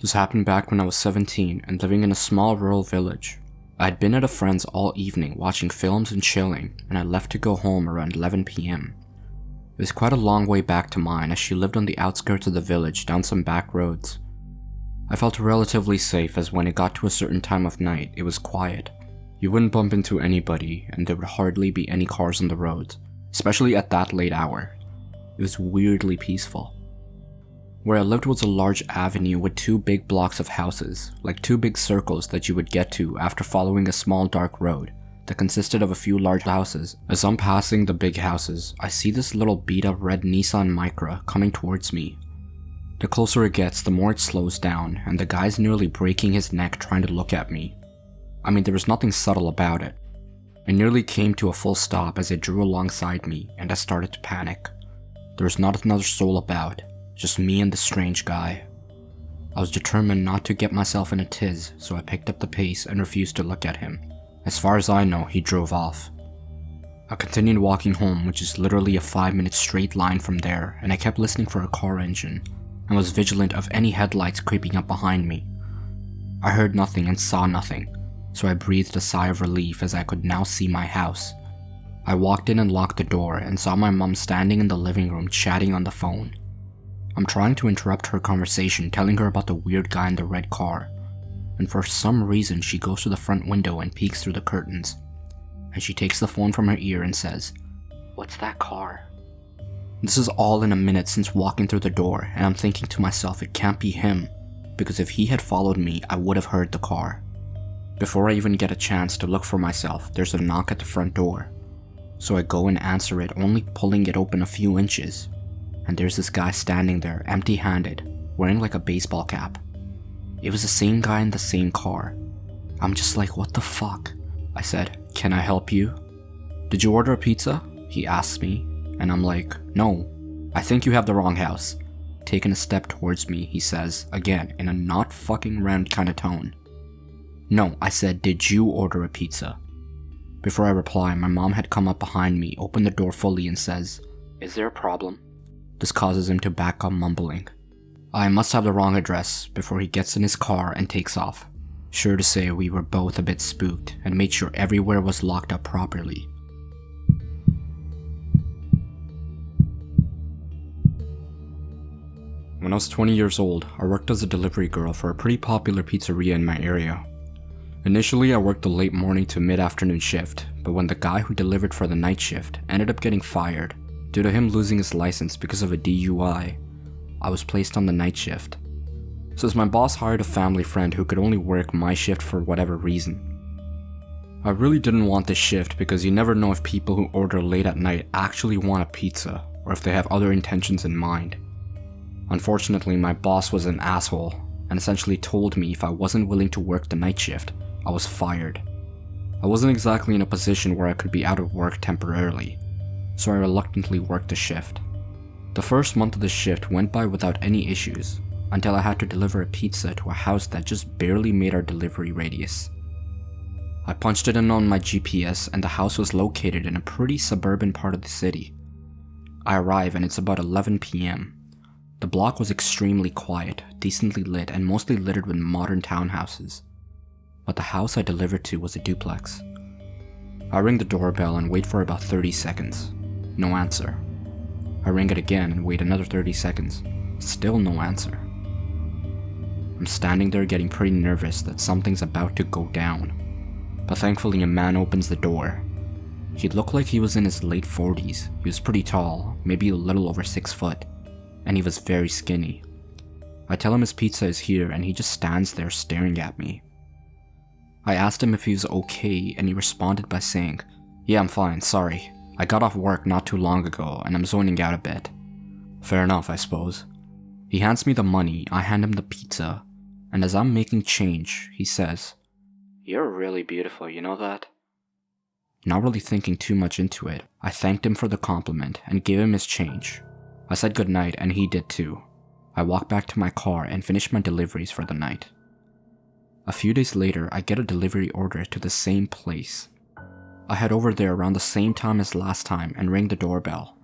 This happened back when I was 17 and living in a small rural village. I had been at a friend's all evening watching films and chilling, and I left to go home around 11 PM. It was quite a long way back to mine as she lived on the outskirts of the village down some back roads. I felt relatively safe as when it got to a certain time of night, it was quiet. You wouldn't bump into anybody and there would hardly be any cars on the roads, especially at that late hour. It was weirdly peaceful. Where I lived was a large avenue with two big blocks of houses, like two big circles that you would get to after following a small dark road that consisted of a few large houses. As I'm passing the big houses, I see this little beat up red Nissan Micra coming towards me. The closer it gets, the more it slows down, and the guy's nearly breaking his neck trying to look at me. I mean, there was nothing subtle about it. It nearly came to a full stop as it drew alongside me, and I started to panic. There was not another soul about, just me and the strange guy. I was determined not to get myself in a tiz, so I picked up the pace and refused to look at him. As far as I know, he drove off. I continued walking home, which is literally a 5-minute straight line from there, and I kept listening for a car engine, and was vigilant of any headlights creeping up behind me. I heard nothing and saw nothing, so I breathed a sigh of relief as I could now see my house. I walked in and locked the door and saw my mom standing in the living room chatting on the phone. I'm trying to interrupt her conversation, telling her about the weird guy in the red car, and for some reason she goes to the front window and peeks through the curtains, and she takes the phone from her ear and says, "What's that car?" This is all in a minute since walking through the door, and I'm thinking to myself it can't be him, because if he had followed me I would have heard the car. Before I even get a chance to look for myself, there's a knock at the front door. So I go and answer it, only pulling it open a few inches, and there's this guy standing there empty-handed, wearing like a baseball cap. It was the same guy in the same car. I'm just like, what the fuck? I said, "Can I help you?" "Did you order a pizza?" he asks me, and I'm like, "No, I think you have the wrong house." Taking a step towards me, he says, again in a not fucking round kind of tone. "No," I said, "did you order a pizza?" Before I reply, my mom had come up behind me, opened the door fully and says, "Is there a problem?" This causes him to back up, mumbling, "I must have the wrong address," before he gets in his car and takes off. Sure to say, we were both a bit spooked and made sure everywhere was locked up properly. When I was 20 years old, I worked as a delivery girl for a pretty popular pizzeria in my area. Initially, I worked the late morning to mid-afternoon shift, but when the guy who delivered for the night shift ended up getting fired due to him losing his license because of a DUI, I was placed on the night shift. So as my boss hired a family friend who could only work my shift for whatever reason. I really didn't want this shift because you never know if people who order late at night actually want a pizza or if they have other intentions in mind. Unfortunately, my boss was an asshole and essentially told me if I wasn't willing to work the night shift, I was fired. I wasn't exactly in a position where I could be out of work temporarily, so I reluctantly worked the shift. The first month of the shift went by without any issues, until I had to deliver a pizza to a house that just barely made our delivery radius. I punched it in on my GPS and the house was located in a pretty suburban part of the city. I arrive and it's about 11 PM. The block was extremely quiet, decently lit, and mostly littered with modern townhouses. But the house I delivered to was a duplex. I ring the doorbell and wait for about 30 seconds. No answer. I ring it again and wait another 30 seconds. Still no answer. I'm standing there getting pretty nervous that something's about to go down. But thankfully a man opens the door. He looked like he was in his late 40s. He was pretty tall, maybe a little over 6 foot. And he was very skinny. I tell him his pizza is here and he just stands there staring at me. I asked him if he was okay and he responded by saying, "Yeah, I'm fine, sorry. I got off work not too long ago and I'm zoning out a bit." Fair enough, I suppose. He hands me the money, I hand him the pizza, and as I'm making change, he says, "You're really beautiful, you know that?" Not really thinking too much into it, I thanked him for the compliment and gave him his change. I said goodnight and he did too. I walked back to my car and finished my deliveries for the night. A few days later, I get a delivery order to the same place. I head over there around the same time as last time and ring the doorbell.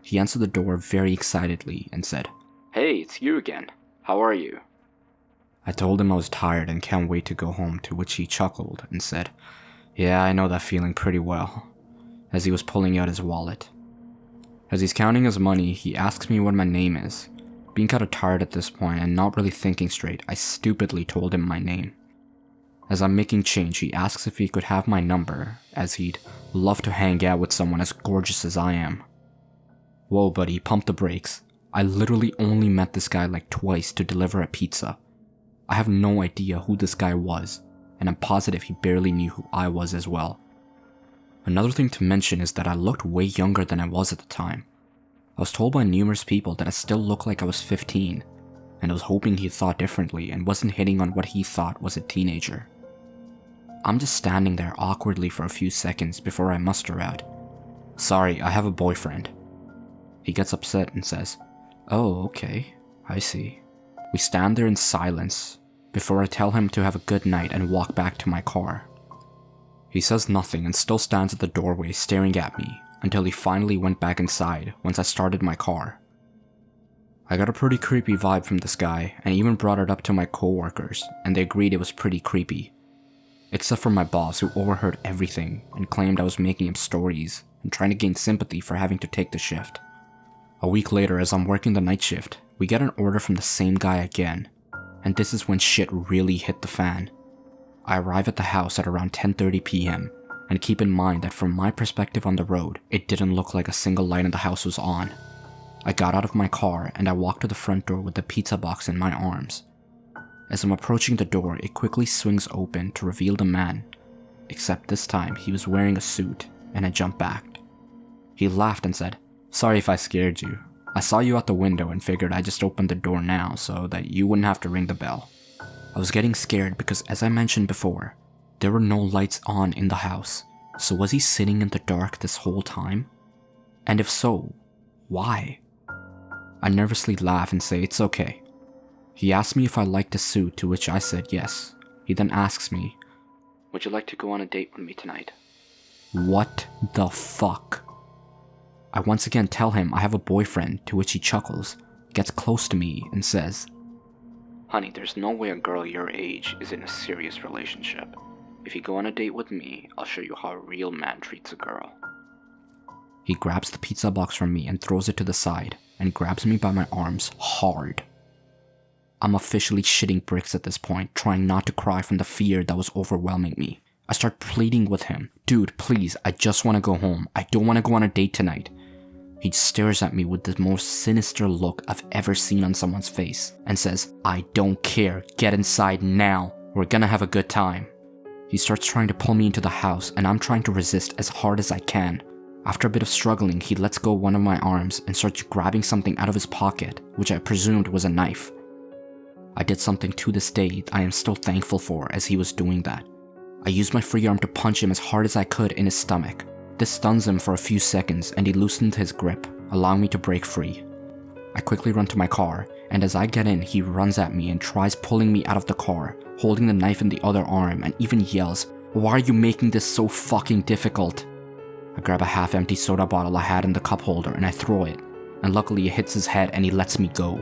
He answered the door very excitedly and said, "Hey, it's you again. How are you?" I told him I was tired and can't wait to go home, to which he chuckled and said, "Yeah, I know that feeling pretty well," as he was pulling out his wallet. As he's counting his money, he asks me what my name is. Being kinda tired at this point and not really thinking straight, I stupidly told him my name. As I'm making change, he asks if he could have my number, as he'd love to hang out with someone as gorgeous as I am. Whoa buddy, pump the brakes. I literally only met this guy like twice to deliver a pizza. I have no idea who this guy was, and I'm positive he barely knew who I was as well. Another thing to mention is that I looked way younger than I was at the time. I was told by numerous people that I still looked like I was 15, and I was hoping he thought differently and wasn't hitting on what he thought was a teenager. I'm just standing there awkwardly for a few seconds before I muster out, "Sorry, I have a boyfriend." He gets upset and says, "Oh, okay, I see." We stand there in silence before I tell him to have a good night and walk back to my car. He says nothing and still stands at the doorway staring at me until he finally went back inside once I started my car. I got a pretty creepy vibe from this guy and even brought it up to my coworkers, and they agreed it was pretty creepy. Except for my boss, who overheard everything and claimed I was making him stories and trying to gain sympathy for having to take the shift. A week later, as I'm working the night shift, we get an order from the same guy again, and this is when shit really hit the fan. I arrive at the house at around 10:30 p.m, and keep in mind that from my perspective on the road, it didn't look like a single light in the house was on. I got out of my car and I walked to the front door with the pizza box in my arms. As I'm approaching the door, it quickly swings open to reveal the man, except this time he was wearing a suit, and I jumped back. He laughed and said, "Sorry if I scared you. I saw you out the window and figured I'd just open the door now so that you wouldn't have to ring the bell." I was getting scared because, as I mentioned before, there were no lights on in the house, so was he sitting in the dark this whole time? And if so, why? I nervously laugh and say it's okay. He asked me if I liked the suit, to which I said yes. He then asks me, "Would you like to go on a date with me tonight?" What the fuck? I once again tell him I have a boyfriend, to which he chuckles, gets close to me, and says, "Honey, there's no way a girl your age is in a serious relationship. If you go on a date with me, I'll show you how a real man treats a girl." He grabs the pizza box from me and throws it to the side, and grabs me by my arms hard. I'm officially shitting bricks at this point, trying not to cry from the fear that was overwhelming me. I start pleading with him, "Dude, please, I just want to go home. I don't want to go on a date tonight." He stares at me with the most sinister look I've ever seen on someone's face and says, "I don't care, get inside now. We're gonna have a good time." He starts trying to pull me into the house, and I'm trying to resist as hard as I can. After a bit of struggling, he lets go one of my arms and starts grabbing something out of his pocket, which I presumed was a knife. I did something to this day I am still thankful for as he was doing that. I used my free arm to punch him as hard as I could in his stomach. This stuns him for a few seconds and he loosened his grip, allowing me to break free. I quickly run to my car, and as I get in, he runs at me and tries pulling me out of the car, holding the knife in the other arm, and even yells, "Why are you making this so fucking difficult?" I grab a half-empty soda bottle I had in the cup holder and I throw it, and luckily it hits his head and he lets me go.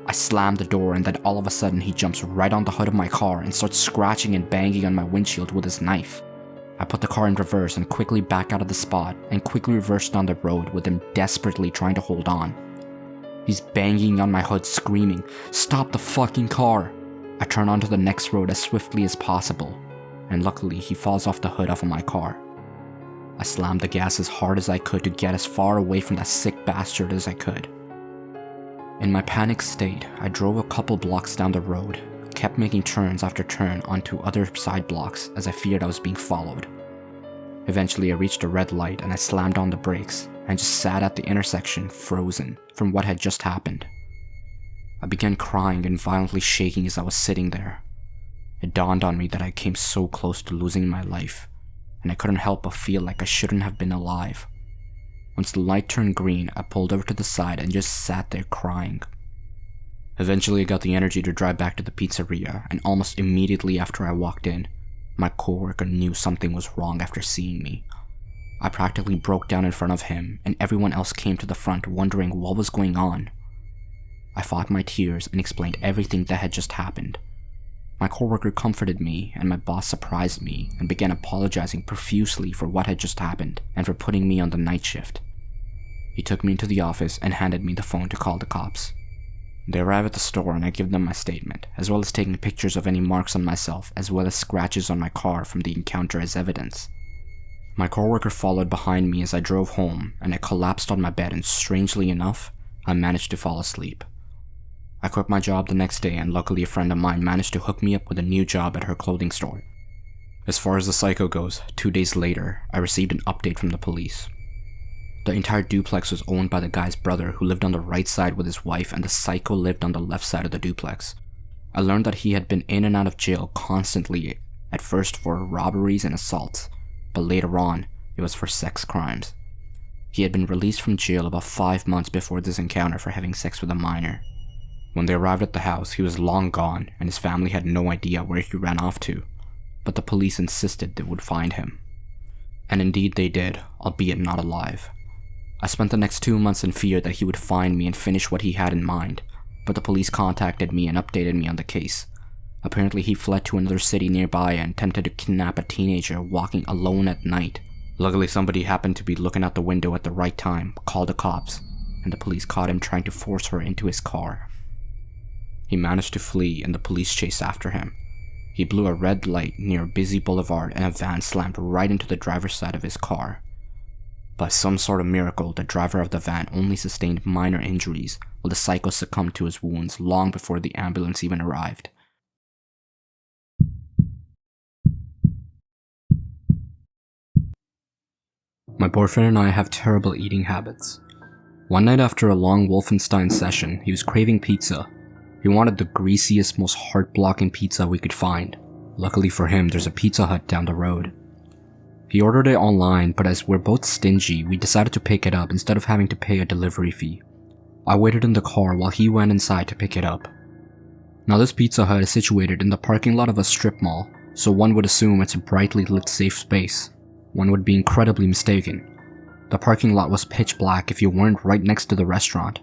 I slam the door, and then all of a sudden he jumps right on the hood of my car and starts scratching and banging on my windshield with his knife. I put the car in reverse and quickly back out of the spot and quickly reversed down the road with him desperately trying to hold on. He's banging on my hood screaming, "Stop the fucking car!" I turn onto the next road as swiftly as possible, and luckily he falls off the hood of my car. I slammed the gas as hard as I could to get as far away from that sick bastard as I could. In my panicked state, I drove a couple blocks down the road, kept making turns after turn onto other side blocks as I feared I was being followed. Eventually I reached a red light and I slammed on the brakes and just sat at the intersection frozen from what had just happened. I began crying and violently shaking as I was sitting there. It dawned on me that I came so close to losing my life, and I couldn't help but feel like I shouldn't have been alive. Once the light turned green, I pulled over to the side and just sat there crying. Eventually I got the energy to drive back to the pizzeria, and almost immediately after I walked in, my coworker knew something was wrong after seeing me. I practically broke down in front of him, and everyone else came to the front wondering what was going on. I fought my tears and explained everything that had just happened. My coworker comforted me, and my boss surprised me and began apologizing profusely for what had just happened and for putting me on the night shift. He took me into the office and handed me the phone to call the cops. They arrive at the store and I give them my statement, as well as taking pictures of any marks on myself as well as scratches on my car from the encounter as evidence. My coworker followed behind me as I drove home, and I collapsed on my bed, and strangely enough, I managed to fall asleep. I quit my job the next day, and luckily a friend of mine managed to hook me up with a new job at her clothing store. As far as the psycho goes, 2 days later, I received an update from the police. The entire duplex was owned by the guy's brother, who lived on the right side with his wife, and the psycho lived on the left side of the duplex. I learned that he had been in and out of jail constantly, at first for robberies and assaults, but later on, it was for sex crimes. He had been released from jail about 5 months before this encounter for having sex with a minor. When they arrived at the house, he was long gone, and his family had no idea where he ran off to, but the police insisted they would find him. And indeed they did, albeit not alive. I spent the next 2 months in fear that he would find me and finish what he had in mind, but the police contacted me and updated me on the case. Apparently he fled to another city nearby and attempted to kidnap a teenager walking alone at night. Luckily somebody happened to be looking out the window at the right time, called the cops, and the police caught him trying to force her into his car. He managed to flee and the police chased after him. He blew a red light near a busy boulevard and a van slammed right into the driver's side of his car. By some sort of miracle, the driver of the van only sustained minor injuries, while the psycho succumbed to his wounds long before the ambulance even arrived. My boyfriend and I have terrible eating habits. One night after a long Wolfenstein session, he was craving pizza. He wanted the greasiest, most heart-blocking pizza we could find. Luckily for him, there's a Pizza Hut down the road. He ordered it online, but as we're both stingy, we decided to pick it up instead of having to pay a delivery fee. I waited in the car while he went inside to pick it up. Now this Pizza Hut is situated in the parking lot of a strip mall, so one would assume it's a brightly lit safe space. One would be incredibly mistaken. The parking lot was pitch black if you weren't right next to the restaurant.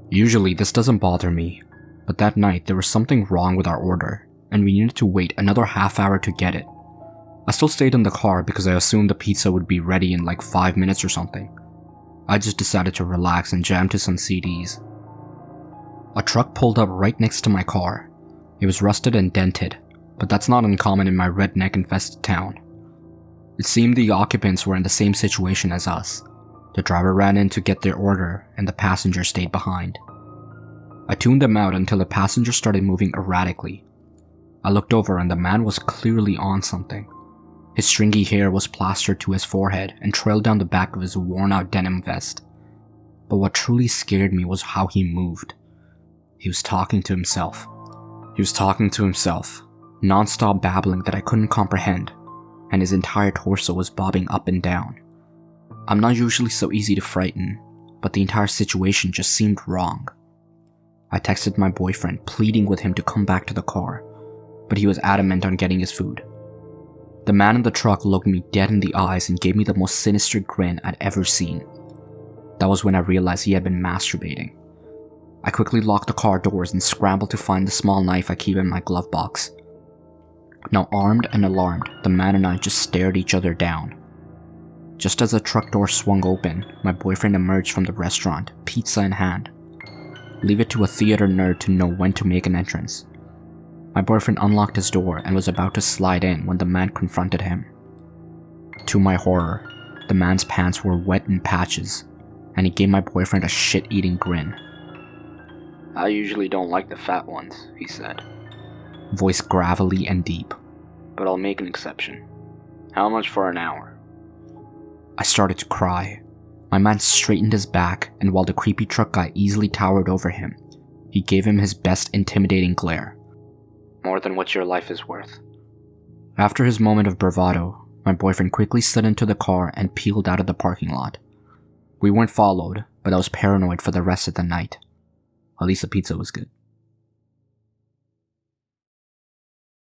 Usually this doesn't bother me, but that night there was something wrong with our order, and we needed to wait another half hour to get it. I still stayed in the car because I assumed the pizza would be ready in like 5 minutes or something. I just decided to relax and jam to some CDs. A truck pulled up right next to my car. It was rusted and dented, but that's not uncommon in my redneck-infested town. It seemed the occupants were in the same situation as us. The driver ran in to get their order, and the passenger stayed behind. I tuned them out until the passenger started moving erratically. I looked over and the man was clearly on something. His stringy hair was plastered to his forehead and trailed down the back of his worn-out denim vest. But what truly scared me was how he moved. He was talking to himself. Non-stop babbling that I couldn't comprehend, and his entire torso was bobbing up and down. I'm not usually so easy to frighten, but the entire situation just seemed wrong. I texted my boyfriend, pleading with him to come back to the car, but he was adamant on getting his food. The man in the truck looked me dead in the eyes and gave me the most sinister grin I'd ever seen. That was when I realized he had been masturbating. I quickly locked the car doors and scrambled to find the small knife I keep in my glove box. Now armed and alarmed, the man and I just stared each other down. Just as the truck door swung open, my boyfriend emerged from the restaurant, pizza in hand. Leave it to a theater nerd to know when to make an entrance. My boyfriend unlocked his door and was about to slide in when the man confronted him. To my horror, the man's pants were wet in patches, and he gave my boyfriend a shit-eating grin. "I usually don't like the fat ones," he said, voice gravelly and deep. "but I'll make an exception. How much for an hour?" I started to cry. My man straightened his back, and while the creepy truck guy easily towered over him, he gave him his best intimidating glare. "More than what your life is worth." After his moment of bravado, my boyfriend quickly slid into the car and peeled out of the parking lot. We weren't followed, but I was paranoid for the rest of the night. At least the pizza was good.